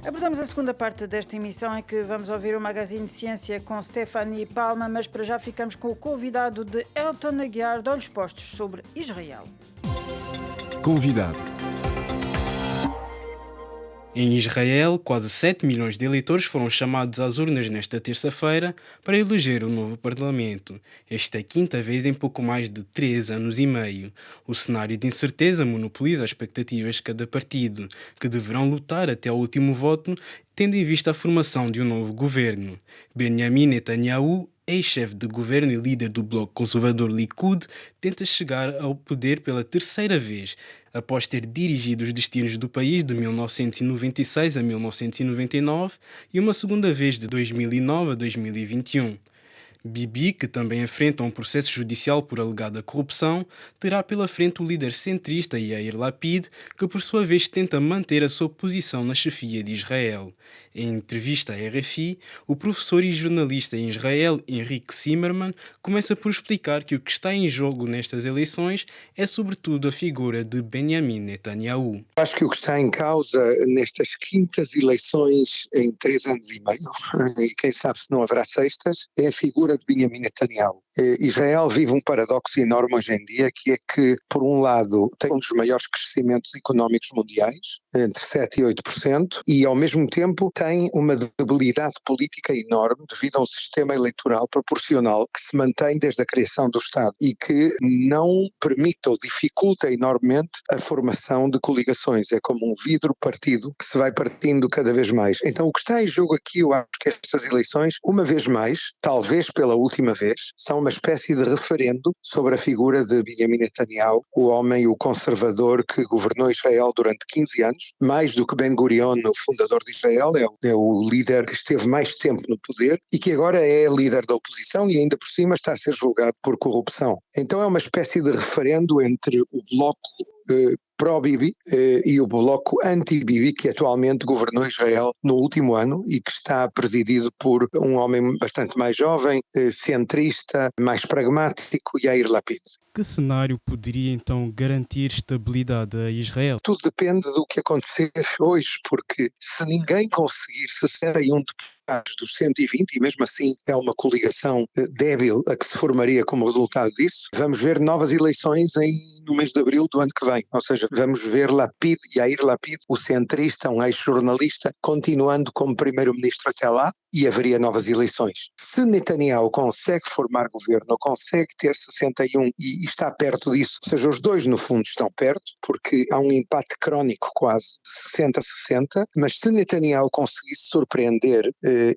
Abordamos a segunda parte desta emissão em que vamos ouvir o Magazine Ciência com Stephanie Palma, mas para já ficamos com o convidado de Elton Aguiar, de Olhos Postos sobre Israel. Convidado. Em Israel, quase 7 milhões de eleitores foram chamados às urnas nesta terça-feira para eleger o novo parlamento. Esta é a quinta vez em pouco mais de 3 anos e meio. O cenário de incerteza monopoliza as expectativas de cada partido, que deverão lutar até ao último voto, tendo em vista a formação de um novo governo. Benjamin Netanyahu, ex-chefe de governo e líder do bloco conservador Likud, tenta chegar ao poder pela terceira vez, após ter dirigido os destinos do país de 1996 a 1999 e uma segunda vez de 2009 a 2021. Bibi, que também enfrenta um processo judicial por alegada corrupção, terá pela frente o líder centrista Yair Lapid, que por sua vez tenta manter a sua posição na chefia de Israel. Em entrevista à RFI, o professor e jornalista em Israel, Henrique Zimmermann, começa por explicar que o que está em jogo nestas eleições é sobretudo a figura de Benjamin Netanyahu. Acho que o que está em causa nestas quintas eleições em 3 anos e meio, e quem sabe se não haverá sextas, é a figura de Benjamin Netanyahu. Israel vive um paradoxo enorme hoje em dia, que é que, por um lado, tem um dos maiores crescimentos económicos mundiais, entre 7% e 8%, e ao mesmo tempo tem uma debilidade política enorme devido a um sistema eleitoral proporcional que se mantém desde a criação do Estado e que não permite ou dificulta enormemente a formação de coligações. É como um vidro partido que se vai partindo cada vez mais. Então o que está em jogo aqui, eu acho que estas eleições, uma vez mais, talvez pela última vez, são uma espécie de referendo sobre a figura de Benjamin Netanyahu, o homem, o conservador que governou Israel durante 15 anos, mais do que Ben-Gurion, o fundador de Israel, é o líder que esteve mais tempo no poder e que agora é líder da oposição e ainda por cima está a ser julgado por corrupção. Então é uma espécie de referendo entre o bloco pró-Bibi e o bloco anti-Bibi, que atualmente governou Israel no último ano e que está presidido por um homem bastante mais jovem, centrista, mais pragmático, Yair Lapid. Que cenário poderia então garantir estabilidade a Israel? Tudo depende do que acontecer hoje, porque se ninguém conseguir 61 deputados dos 120, e mesmo assim é uma coligação débil a que se formaria como resultado disso, vamos ver novas eleições no mês de abril do ano que vem. Ou seja, vamos ver Lapid, Yair Lapid, o centrista, um ex-jornalista, continuando como primeiro-ministro até lá, e haveria novas eleições. Se Netanyahu consegue formar governo, ou consegue ter 61 e está perto disso, ou seja, os dois no fundo estão perto, porque há um empate crónico quase de 60-60, mas se Netanyahu conseguisse surpreender,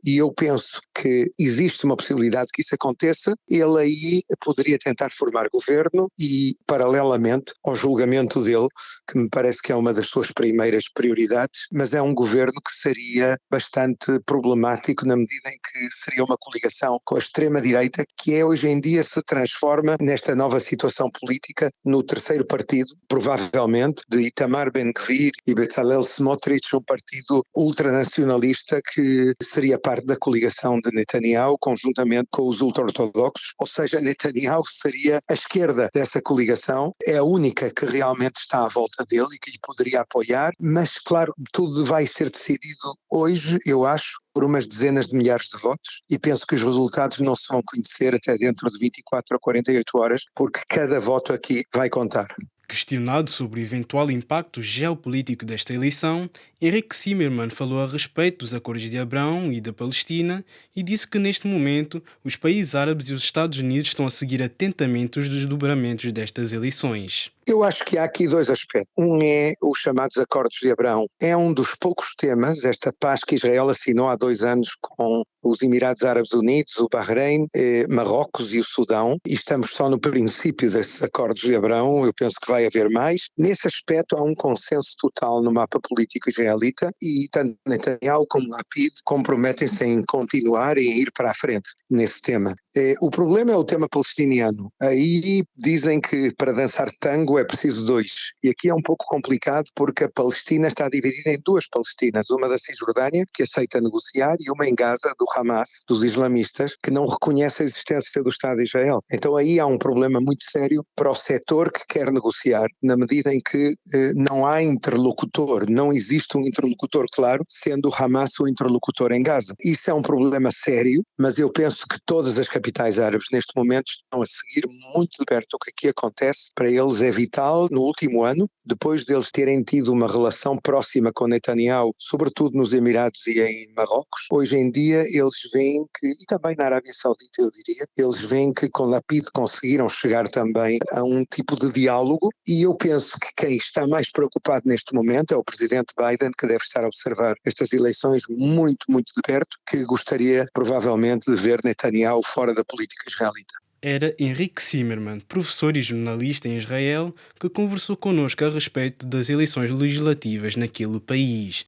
e eu penso que existe uma possibilidade que isso aconteça, ele aí poderia tentar formar governo e, paralelamente ao julgamento dele, que me parece que é uma das suas primeiras prioridades, mas é um governo que seria bastante problemático na medida em que seria uma coligação com a extrema-direita, que hoje em dia se transforma nesta nova situação política no terceiro partido, provavelmente, de Itamar Ben-Gvir e Bezalel Smotrich, um partido ultranacionalista que seria parte da coligação de Netanyahu, conjuntamente com os ultra-ortodoxos, ou seja, Netanyahu seria a esquerda dessa coligação, é a única que realmente está à volta dele e que lhe poderia apoiar, mas claro, tudo vai ser decidido hoje, eu acho, por umas dezenas de milhares de votos e penso que os resultados não se vão conhecer até dentro de 24 a 48 horas, porque cada voto aqui vai contar. Questionado sobre o eventual impacto geopolítico desta eleição, Henrique Zimmermann falou a respeito dos acordos de Abrão e da Palestina e disse que neste momento os países árabes e os Estados Unidos estão a seguir atentamente os desdobramentos destas eleições. Eu acho que há aqui dois aspectos. Um é os chamados Acordos de Abrão. É um dos poucos temas, esta paz que Israel assinou há 2 anos com os Emirados Árabes Unidos, o Bahrein, Marrocos e o Sudão, e estamos só no princípio desses Acordos de Abrão, eu penso que vai haver mais. Nesse aspecto há um consenso total no mapa político israelita e tanto Netanyahu como Lapid comprometem-se em continuar e em ir para a frente nesse tema. O problema é o tema palestiniano. Aí dizem que para dançar tango é preciso 2. E aqui é um pouco complicado porque a Palestina está dividida em 2 Palestinas, uma da Cisjordânia, que aceita negociar, e uma em Gaza, do Hamas, dos islamistas, que não reconhece a existência do Estado de Israel. Então aí há um problema muito sério para o setor que quer negociar desconfiar na medida em que não há interlocutor, não existe um interlocutor claro, sendo o Hamas o interlocutor em Gaza. Isso é um problema sério, mas eu penso que todas as capitais árabes neste momento estão a seguir muito de perto o que aqui acontece. Para eles é vital, no último ano, depois deles terem tido uma relação próxima com Netanyahu, sobretudo nos Emirados e em Marrocos, hoje em dia eles veem que, e também na Arábia Saudita eu diria, eles veem que com Lapid conseguiram chegar também a um tipo de diálogo, e eu penso que quem está mais preocupado neste momento é o presidente Biden, que deve estar a observar estas eleições muito, muito de perto, que gostaria provavelmente de ver Netanyahu fora da política israelita. Era Henrique Zimmermann, professor e jornalista em Israel, que conversou connosco a respeito das eleições legislativas naquele país.